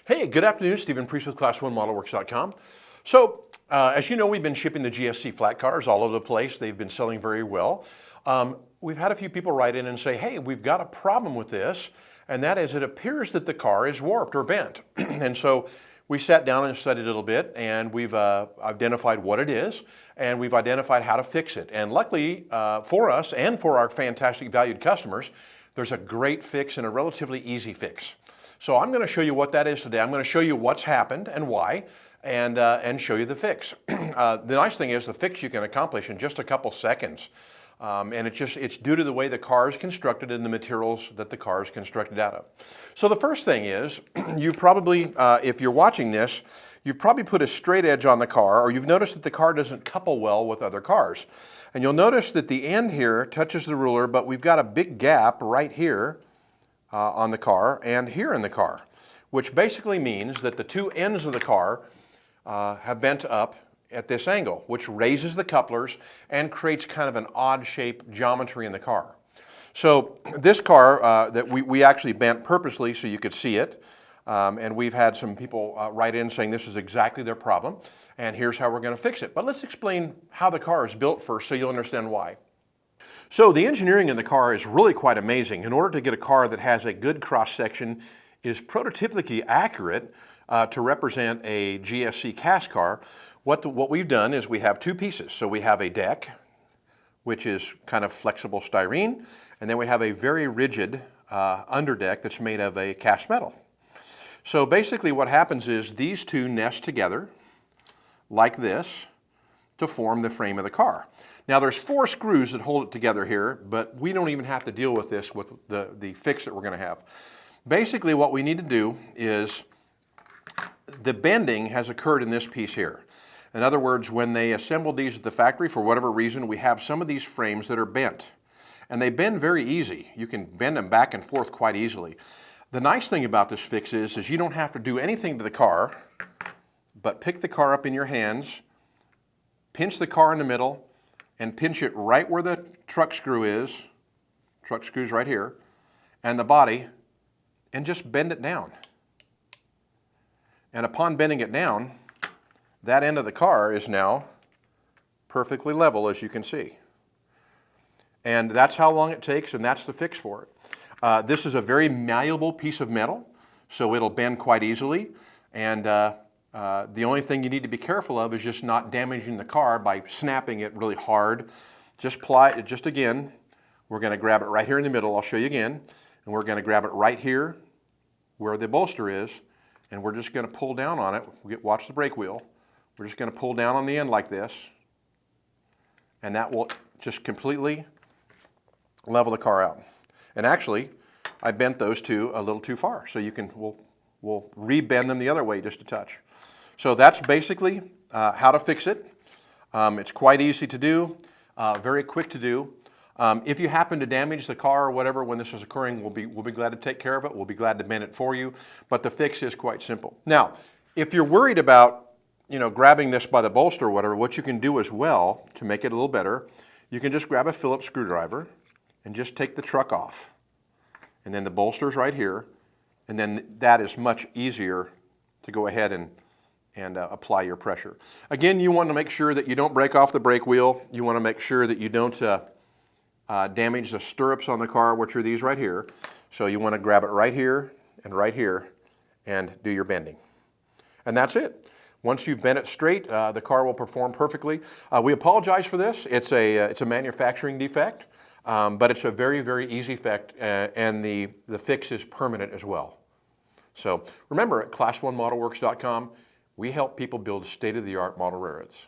Hey, good afternoon. Stephen Priest with Class1Modelworks.com. So, as you know, we've been shipping the GSC Flatcars all over the place. They've been selling very well. We've had a few people write in and say, hey, we've got a problem with this, and that is it appears that the car is warped or bent. And so we sat down and studied a little bit, and we've identified what it is, and we've identified how to fix it. And luckily for us and for our fantastic valued customers, there's a great fix and a relatively easy fix. So I'm going to show you what that is today. I'm going to show you what's happened and why, and show you the fix. The nice thing is the fix you can accomplish in just a couple seconds. And it's due to the way the car is constructed and the materials that the car is constructed out of. So the first thing is, you've probably, if you're watching this, you've probably put a straight edge on the car, or you've noticed that the car doesn't couple well with other cars. And you'll notice that the end here touches the ruler, but we've got a big gap right here on the car and here in the car, which basically means that the two ends of the car have bent up at this angle, which raises the couplers and creates kind of an odd shape geometry in the car. So this car that we actually bent purposely so you could see it, and we've had some people write in saying this is exactly their problem, and here's how we're going to fix it. But let's explain how the car is built first so you'll understand why. So the engineering in the car is really quite amazing. In order to get a car that has a good cross-section, is prototypically accurate to represent a GSC cast car, what we've done is we have two pieces. So we have a deck, which is kind of flexible styrene, and then we have a very rigid underdeck that's made of a cast metal. So basically what happens is these two nest together like this to form the frame of the car. Now there's 4 screws that hold it together here, but we don't even have to deal with this with the fix that we're going to have. Basically what we need to do is the bending has occurred in this piece here. In other words, when they assembled these at the factory, for whatever reason, we have some of these frames that are bent. And they bend very easy. You can bend them back and forth quite easily. The nice thing about this fix is you don't have to do anything to the car, but pick the car up in your hands, pinch the car in the middle, and pinch it right where the truck screw is, truck screw's right here, and the body, and just bend it down. And upon bending it down, that end of the car is now perfectly level, as you can see. And that's how long it takes, and that's the fix for it. This is a very malleable piece of metal, so it'll bend quite easily, and the only thing you need to be careful of is just not damaging the car by snapping it really hard. Just again, we're going to grab it right here in the middle. I'll show you again. And we're going to grab it right here where the bolster is, and we're just going to pull down on it. Watch the brake wheel. We're just going to pull down on the end like this, and that will just completely level the car out. And actually, I bent those two a little too far, so we'll re-bend them the other way just a touch. So that's basically how to fix it. It's quite easy to do, very quick to do. If you happen to damage the car or whatever when this is occurring, we'll be glad to take care of it. We'll be glad to bend it for you, but the fix is quite simple. Now, if you're worried about grabbing this by the bolster or whatever, what you can do as well to make it a little better, you can just grab a Phillips screwdriver and just take the truck off. And then the bolster's right here, and then that is much easier to go ahead and apply your pressure. Again, you want to make sure that you don't break off the brake wheel. You want to make sure that you don't damage the stirrups on the car, which are these right here. So you want to grab it right here and do your bending. And that's it. Once you've bent it straight, the car will perform perfectly. We apologize for this. It's a manufacturing defect, but it's a very, very easy fix, and the fix is permanent as well. So remember, at Class1Modelworks.com, we help people build state-of-the-art model railroads.